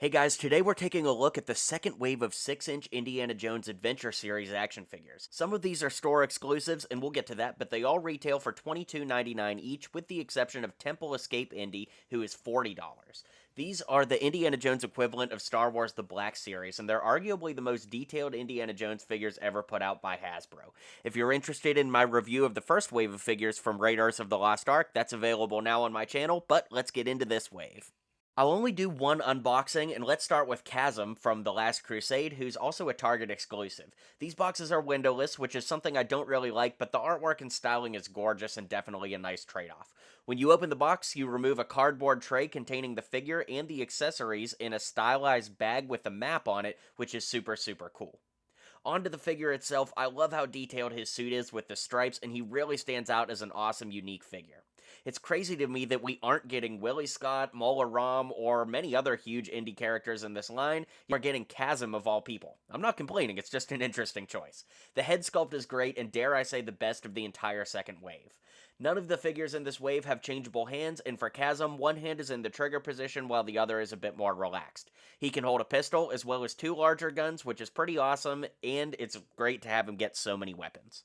Hey guys, today we're taking a look at the second wave of 6-inch Indiana Jones Adventure Series action figures. Some of these are store exclusives, and we'll get to that, but they all retail for $22.99 each, with the exception of Temple Escape Indy, who is $40. These are the Indiana Jones equivalent of Star Wars The Black Series, and they're arguably the most detailed Indiana Jones figures ever put out by Hasbro. If you're interested in my review of the first wave of figures from Raiders of the Lost Ark, that's available now on my channel, but let's get into this wave. I'll only do one unboxing, and let's start with Kazim from The Last Crusade, who's also a Target exclusive. These boxes are windowless, which is something I don't really like, but the artwork and styling is gorgeous and definitely a nice trade-off. When you open the box, you remove a cardboard tray containing the figure and the accessories in a stylized bag with a map on it, which is super cool. Onto the figure itself, I love how detailed his suit is with the stripes, and he really stands out as an awesome, unique figure. It's crazy to me that we aren't getting Willie Scott, Mola Ram, or many other huge indie characters in this line. You're getting Kazim of all people. I'm not complaining, it's just an interesting choice. The head sculpt is great, and dare I say the best of the entire second wave. None of the figures in this wave have changeable hands, and for Kazim, one hand is in the trigger position while the other is a bit more relaxed. He can hold a pistol as well as two larger guns, which is pretty awesome, and it's great to have him get so many weapons.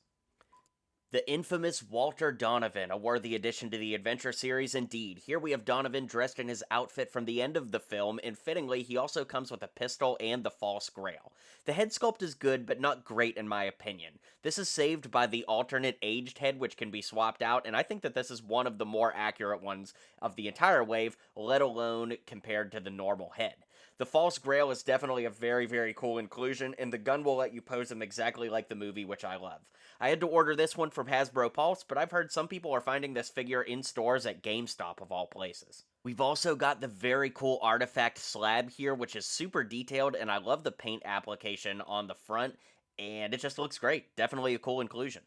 The infamous Walter Donovan, a worthy addition to the Adventure series indeed. Here we have Donovan dressed in his outfit from the end of the film, and fittingly, he also comes with a pistol and the false grail. The head sculpt is good, but not great in my opinion. This is saved by the alternate aged head, which can be swapped out, and I think that this is one of the more accurate ones of the entire wave, let alone compared to the normal head. The false grail is definitely a very cool inclusion, and the gun will let you pose him exactly like the movie, which I love. I had to order this one from Hasbro Pulse, but I've heard some people are finding this figure in stores at GameStop of all places. We've also got the very cool artifact slab here, which is super detailed, and I love the paint application on the front, and it just looks great. Definitely a cool inclusion.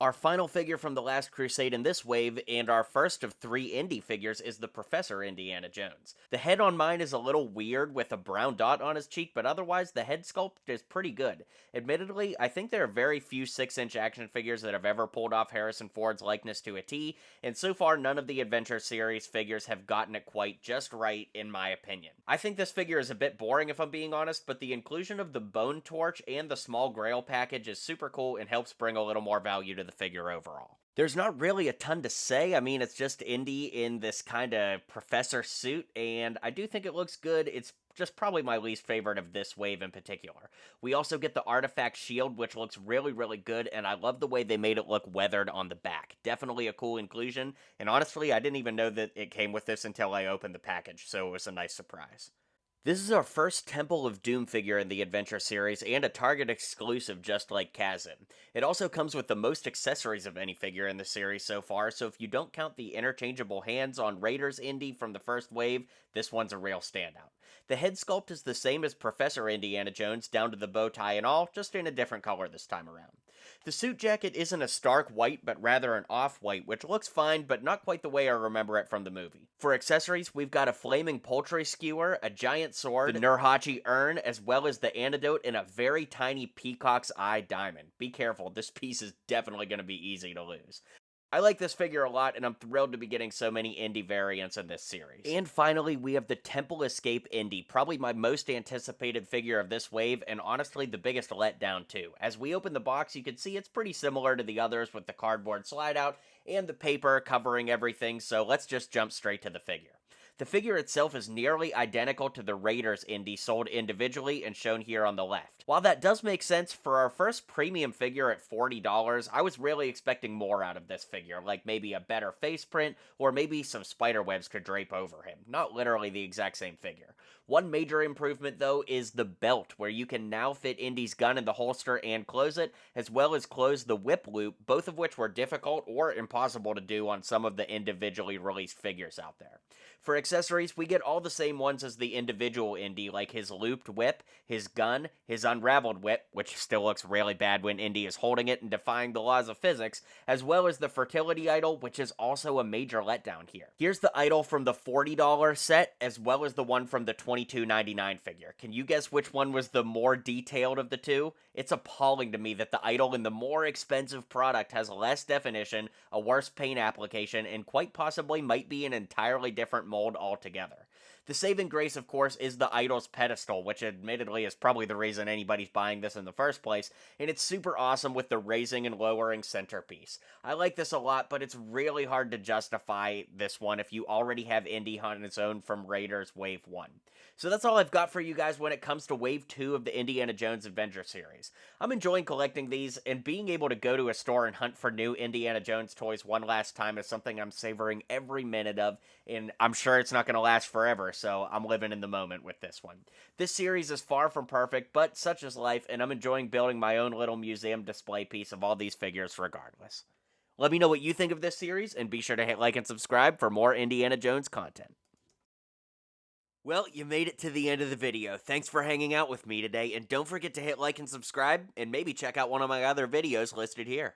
Our final figure from The Last Crusade in this wave, and our first of three indie figures, is the Professor Indiana Jones. The head on mine is a little weird with a brown dot on his cheek, but otherwise the head sculpt is pretty good. Admittedly, I think there are very few 6-inch action figures that have ever pulled off Harrison Ford's likeness to a T, and so far none of the Adventure series figures have gotten it quite just right, in my opinion. I think this figure is a bit boring if I'm being honest, but the inclusion of the Bone Torch and the small Grail package is super cool and helps bring a little more value to the figure overall. There's not really a ton to say. I mean, it's just Indy in this kind of professor suit, and I do think it looks good. It's just probably my least favorite of this wave in particular. We also get the artifact shield, which looks really good, and I love the way they made it look weathered on the back. Definitely a cool inclusion, and honestly, I didn't even know that it came with this until I opened the package, so it was a nice surprise. This is our first Temple of Doom figure in the Adventure series, and a Target exclusive just like Kazim. It also comes with the most accessories of any figure in the series so far, so if you don't count the interchangeable hands on Raiders Indy from the first wave, this one's a real standout. The head sculpt is the same as Professor Indiana Jones, down to the bow tie and all, just in a different color this time around. The suit jacket isn't a stark white, but rather an off-white, which looks fine, but not quite the way I remember it from the movie. For accessories, we've got a flaming poultry skewer, a giant sword, the Nurhachi urn, as well as the antidote in a very tiny peacock's eye diamond. Be careful, this piece is definitely going to be easy to lose. I like this figure a lot, and I'm thrilled to be getting so many indie variants in this series. And finally, we have the Temple Escape Indy, probably my most anticipated figure of this wave, and honestly the biggest letdown too. As we open the box, you can see it's pretty similar to the others with the cardboard slide out and the paper covering everything, so let's just jump straight to the figure. The figure itself is nearly identical to the Raiders Indy sold individually and shown here on the left. While that does make sense, for our first premium figure at $40, I was really expecting more out of this figure, like maybe a better face print, or maybe some spider webs could drape over him. Not literally the exact same figure. One major improvement, though, is the belt, where you can now fit Indy's gun in the holster and close it, as well as close the whip loop, both of which were difficult or impossible to do on some of the individually released figures out there. For accessories, we get all the same ones as the individual Indy, like his looped whip, his gun, his unraveled whip, which still looks really bad when Indy is holding it and defying the laws of physics, as well as the fertility idol, which is also a major letdown here. Here's the idol from the $40 set, as well as the one from the $22.99 figure. Can you guess which one was the more detailed of the two? It's appalling to me that the idol in the more expensive product has less definition, a worse paint application, and quite possibly might be an entirely different mold altogether. The saving grace, of course, is the idol's pedestal, which admittedly is probably the reason anybody's buying this in the first place, and it's super awesome with the raising and lowering centerpiece. I like this a lot, but it's really hard to justify this one if you already have Indy on its own from Raiders Wave 1. So that's all I've got for you guys when it comes to Wave 2 of the Indiana Jones Adventure series. I'm enjoying collecting these, and being able to go to a store and hunt for new Indiana Jones toys one last time is something I'm savoring every minute of, and I'm sure it's not going to last forever, so I'm living in the moment with this one. This series is far from perfect, but such is life, and I'm enjoying building my own little museum display piece of all these figures regardless. Let me know what you think of this series, and be sure to hit like and subscribe for more Indiana Jones content. Well, you made it to the end of the video. Thanks for hanging out with me today, and don't forget to hit like and subscribe, and maybe check out one of my other videos listed here.